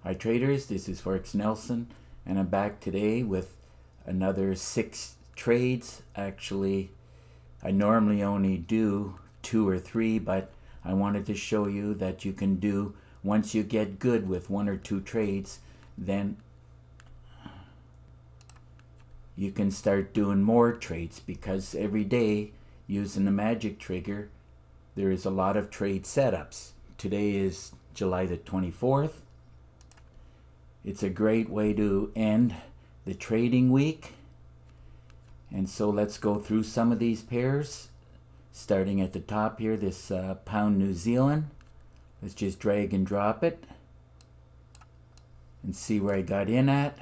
Hi traders, this is Forex Nelson, and I'm back today with another 6 trades. Actually, I normally only do 2 or 3, but I wanted to show you that you can do, once you get good with 1 or 2 trades, then you can start doing more trades, because every day using the magic trigger there is a lot of trade setups. Today is July the 24th. It's a great way to end the trading week. And so let's go through some of these pairs. Starting at the top here, this pound New Zealand. Let's just drag and drop it and see where I got in at.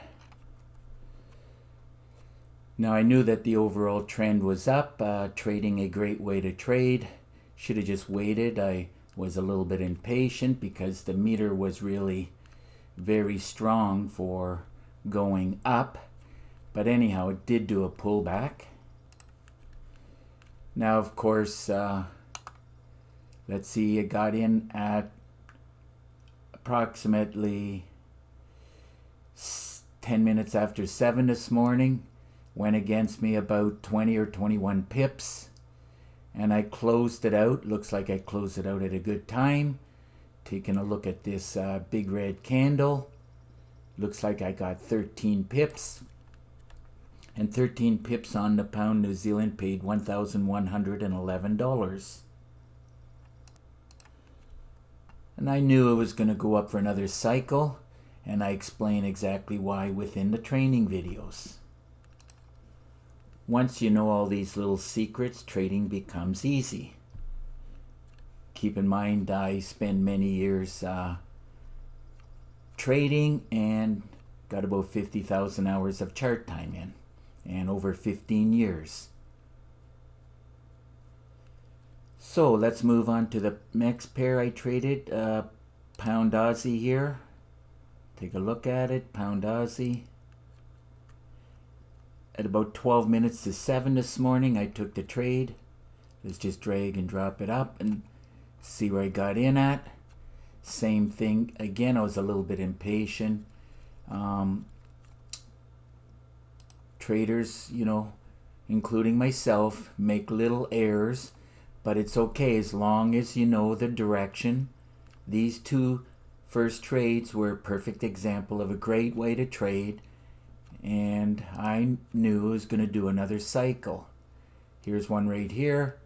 Now I knew that the overall trend was up. Trading a great way to trade. Should have just waited. I was a little bit impatient because the meter was really very strong for going up, but anyhow it did do a pullback. Now of course let's see, it got in at approximately 10 minutes after 7 this morning, went against me about 20 or 21 pips, and I closed it out. Looks like I closed it out at a good time. Taking a look at this big red candle, looks like I got 13 pips, and 13 pips on the pound New Zealand paid $1,111. And I knew it was going to go up for another cycle, and I explain exactly why within the training videos. Once you know all these little secrets, trading becomes easy. Keep in mind, I spent many years trading and got about 50,000 hours of chart time in, and over 15 years. So let's move on to the next pair I traded, pound Aussie here. Take a look at it, pound Aussie. At about 12 minutes to 7 this morning, I took the trade. Let's just drag and drop it up and see where I got in at. Same thing again, I was a little bit impatient. Traders, you know, including myself, make little errors, but it's okay as long as you know the direction. These 2 first trades were a perfect example of a great way to trade, and I knew it was going to do another cycle. Here's one right here,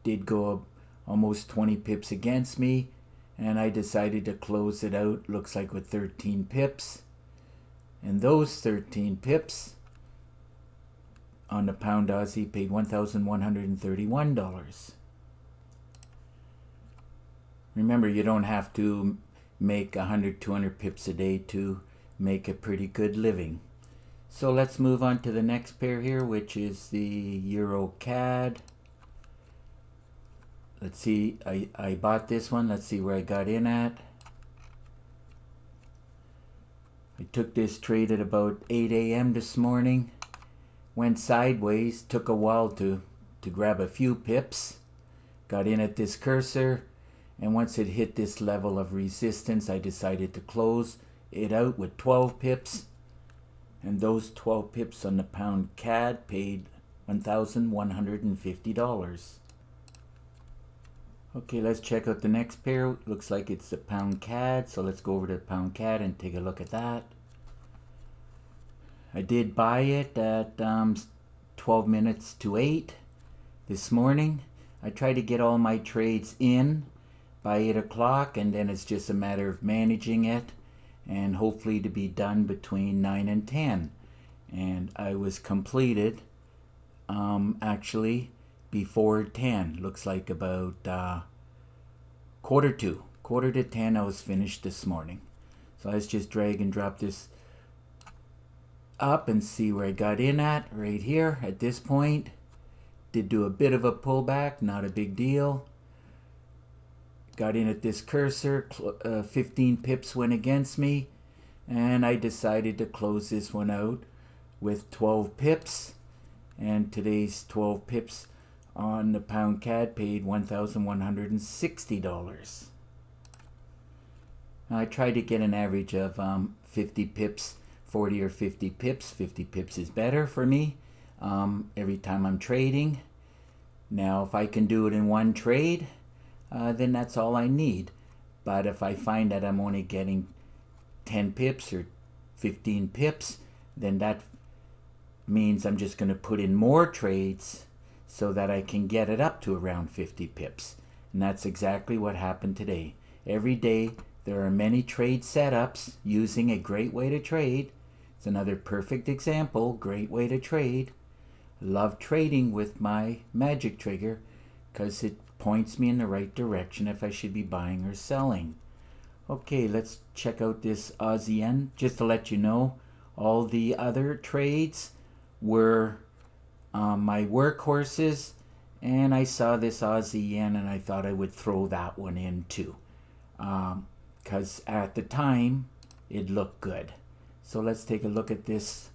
did go almost 20 pips against me, and I decided to close it out, looks like with 13 pips. And those 13 pips on the pound Aussie paid $1,131. Remember, you don't have to make 100, 200 pips a day to make a pretty good living. So let's move on to the next pair here, which is the Euro CAD. Let's see, I bought this one. Let's see where I got in at. I took this trade at about 8 a.m. this morning. Went sideways, took a while to grab a few pips. Got in at this cursor, and once it hit this level of resistance, I decided to close it out with 12 pips. And those 12 pips on the pound CAD paid $1,150. Okay, let's check out the next pair. Looks like it's the pound CAD, so let's go over to the pound CAD and take a look at that. I did buy it at 12 minutes to 8 this morning. I try to get all my trades in by 8 o'clock, and then it's just a matter of managing it and hopefully to be done between 9 and 10. And I was completed actually before 10. Looks like about quarter to 10 I was finished this morning. So let's just drag and drop this up and see where I got in at right here at this point. Did do a bit of a pullback, not a big deal. Got in at this cursor, 15 pips went against me, and I decided to close this one out with 12 pips. And today's 12 pips on the pound CAD paid $1,160. I try to get an average of 50 pips, 40 or 50 pips. 50 pips is better for me every time I'm trading. Now, if I can do it in one trade, then that's all I need. But if I find that I'm only getting 10 pips or 15 pips, then that means I'm just going to put in more trades so that I can get it up to around 50 pips. And that's exactly what happened today. Every day there are many trade setups using a great way to trade. It's another perfect example, great way to trade. Love trading with my magic trigger because it points me in the right direction if I should be buying or selling. Okay, let's check out this Aussie yen. Just to let you know, all the other trades were my workhorses, and I saw this Aussie yen and I thought I would throw that one in too, because at the time it looked good. So let's take a look at this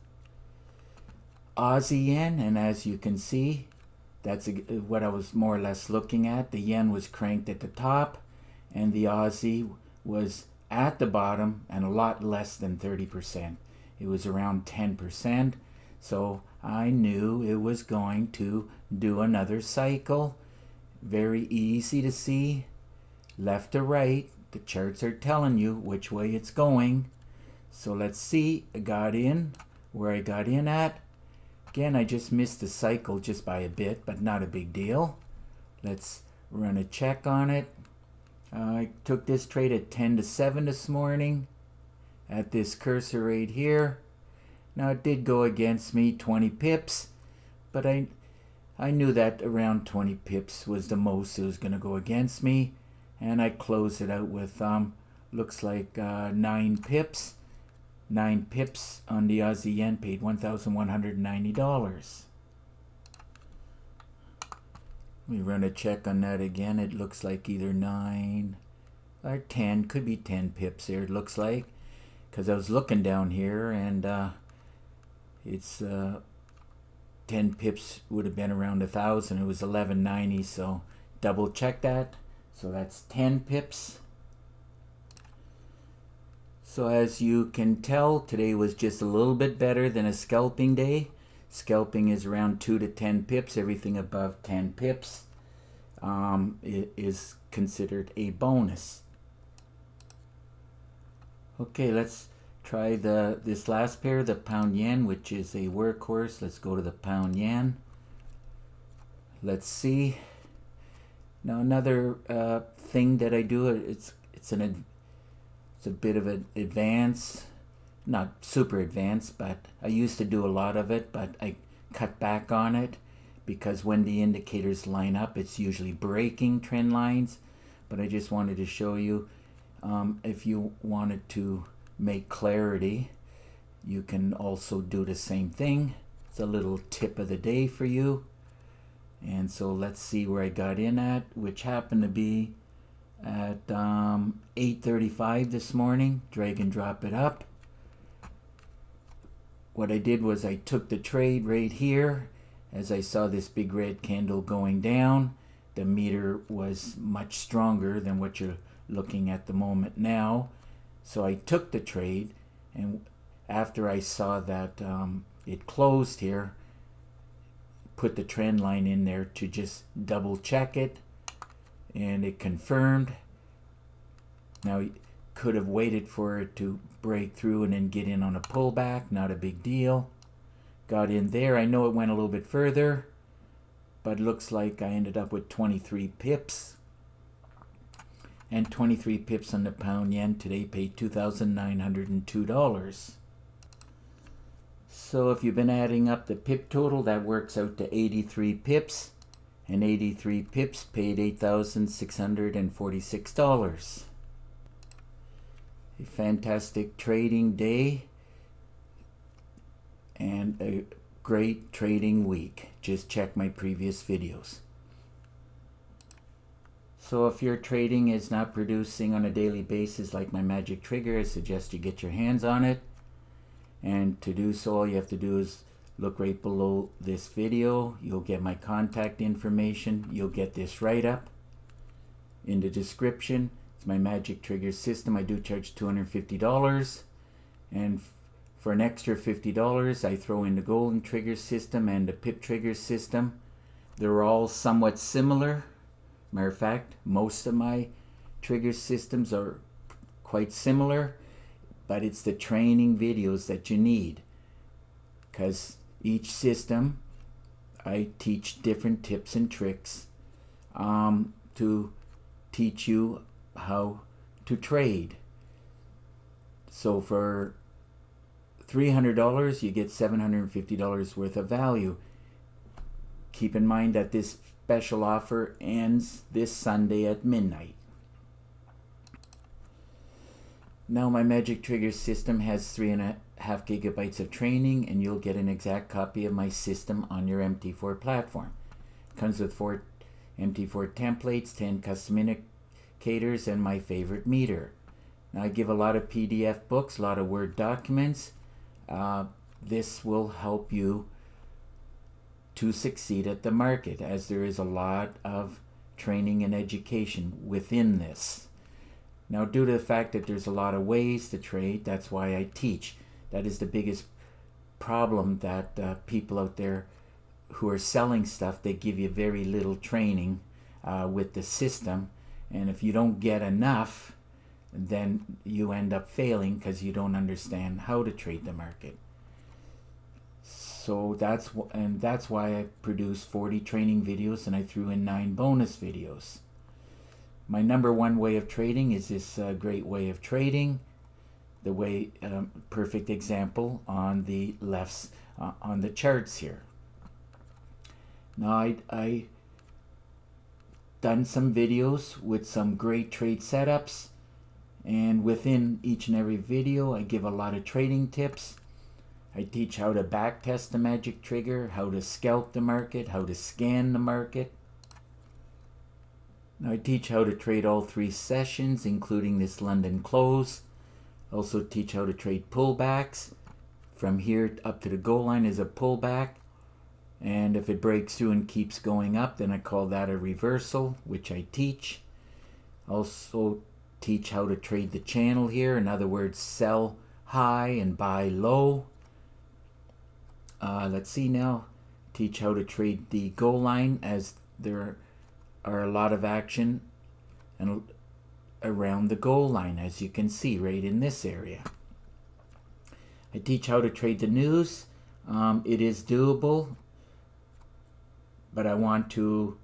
Aussie yen, and as you can see, that's what I was more or less looking at. The yen was cranked at the top and the Aussie was at the bottom and a lot less than 30%. It was around 10%. So I knew it was going to do another cycle. Very easy to see. Left to right, the charts are telling you which way it's going. So let's see, I got in where I got in at. Again, I just missed the cycle just by a bit, but not a big deal. Let's run a check on it. I took this trade at 10 to 7 this morning at this cursor right here. Now it did go against me 20 pips, but I knew that around 20 pips was the most it was going to go against me, and I closed it out with looks like 9 pips. 9 pips on the Aussie yen paid $1,190. Let me run a check on that again. It looks like either 9 or 10, could be 10 pips there, it looks like, because I was looking down here and it's 10 pips would have been around 1,000. It was 1190, so double check that. So that's 10 pips. So as you can tell, today was just a little bit better than a scalping day. Scalping is around 2 to 10 pips. Everything above 10 pips is considered a bonus. Okay, let's try this last pair, the pound yen, which is a workhorse. Let's go to the pound yen. Let's see. Now another thing that I do, it's a bit of an advance, not super advanced, but I used to do a lot of it, but I cut back on it because when the indicators line up, it's usually breaking trend lines. But I just wanted to show you, if you wanted to make clarity, you can also do the same thing. It's a little tip of the day for you. And so let's see where I got in at, which happened to be at 8:35 this morning. Drag and drop it up. What I did was I took the trade right here as I saw this big red candle going down. The meter was much stronger than what you're looking at the moment now. So I took the trade, and after I saw that it closed here, put the trend line in there to just double check it, and it confirmed. Now you could have waited for it to break through and then get in on a pullback, not a big deal. Got in there. I know it went a little bit further, but it looks like I ended up with 23 pips. And 23 pips on the pound yen today paid $2,902. So if you've been adding up the pip total, that works out to 83 pips. And 83 pips paid $8,646. A fantastic trading day and a great trading week. Just check my previous videos. So if your trading is not producing on a daily basis like my magic trigger, I suggest you get your hands on it. And to do so, all you have to do is look right below this video. You'll get my contact information. You'll get this write-up in the description. It's It's my magic trigger system. I do charge $250, and for an extra $50 I throw in the golden trigger system and the pip trigger system. They're all somewhat similar. Matter of fact, most of my trigger systems are quite similar, but it's the training videos that you need, because each system I teach different tips and tricks to teach you how to trade. So for $300 you get $750 worth of value. Keep in mind that this special offer ends this Sunday at midnight. Now my magic trigger system has 3.5 gigabytes of training, and you'll get an exact copy of my system on your MT4 platform. It comes with 4 MT4 templates, 10 custom indicators, and my favorite meter. Now I give a lot of PDF books, a lot of Word documents. This will help you to succeed at the market, as there is a lot of training and education within this. Now, due to the fact that there's a lot of ways to trade, that's why I teach. That is the biggest problem, that people out there who are selling stuff, they give you very little training with the system, and if you don't get enough, then you end up failing because you don't understand how to trade the market. So that's why I produced 40 training videos, and I threw in 9 bonus videos. My number one way of trading is this great way of trading. The way, perfect example on the left, on the charts here. Now I done some videos with some great trade setups, and within each and every video I give a lot of trading tips. I teach how to back test the magic trigger, how to scalp the market, how to scan the market. Now I teach how to trade all 3 sessions, including this London close. Also teach how to trade pullbacks. From here up to the goal line is a pullback, and if it breaks through and keeps going up, then I call that a reversal, which I teach. Also teach how to trade the channel here, in other words, sell high and buy low. Let's see now. Teach how to trade the goal line, as there are a lot of action and around the goal line, as you can see right in this area. I teach how to trade the news. It is doable, but I want to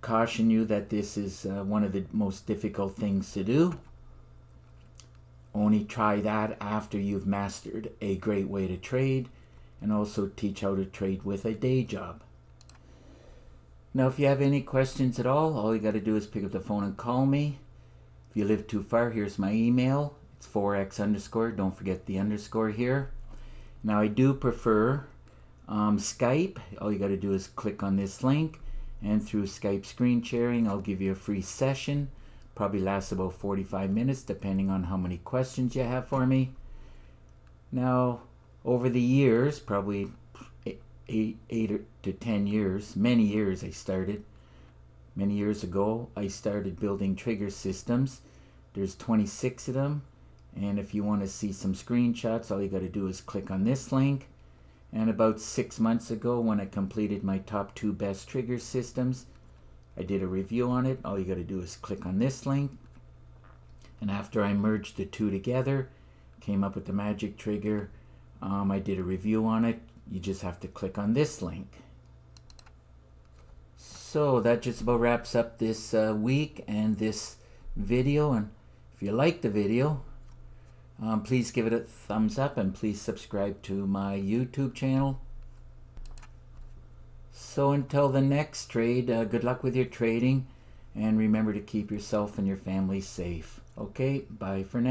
caution you that this is one of the most difficult things to do. Only try that after you've mastered a great way to trade, and also teach how to trade with a day job. Now, if you have any questions at all you got to do is pick up the phone and call me. If you live too far, here's my email. It's Forex_. Don't forget the underscore here. Now, I do prefer Skype. All you got to do is click on this link, and through Skype screen sharing, I'll give you a free session. Probably lasts about 45 minutes, depending on how many questions you have for me. Now, over the years, probably 8 to 10 years, many years many years ago, I started building trigger systems. There's 26 of them, and if you want to see some screenshots, all you got to do is click on this link. And about 6 months ago, when I completed my top 2 best trigger systems, I did a review on it. All you got to do is click on this link, and after I merged the 2 together, came up with the magic trigger, I did a review on it. You just have to click on this link. So that just about wraps up this week and this video. And if you like the video, please give it a thumbs up, and please subscribe to my YouTube channel. So until the next trade, good luck with your trading, and remember to keep yourself and your family safe. Okay, bye for now.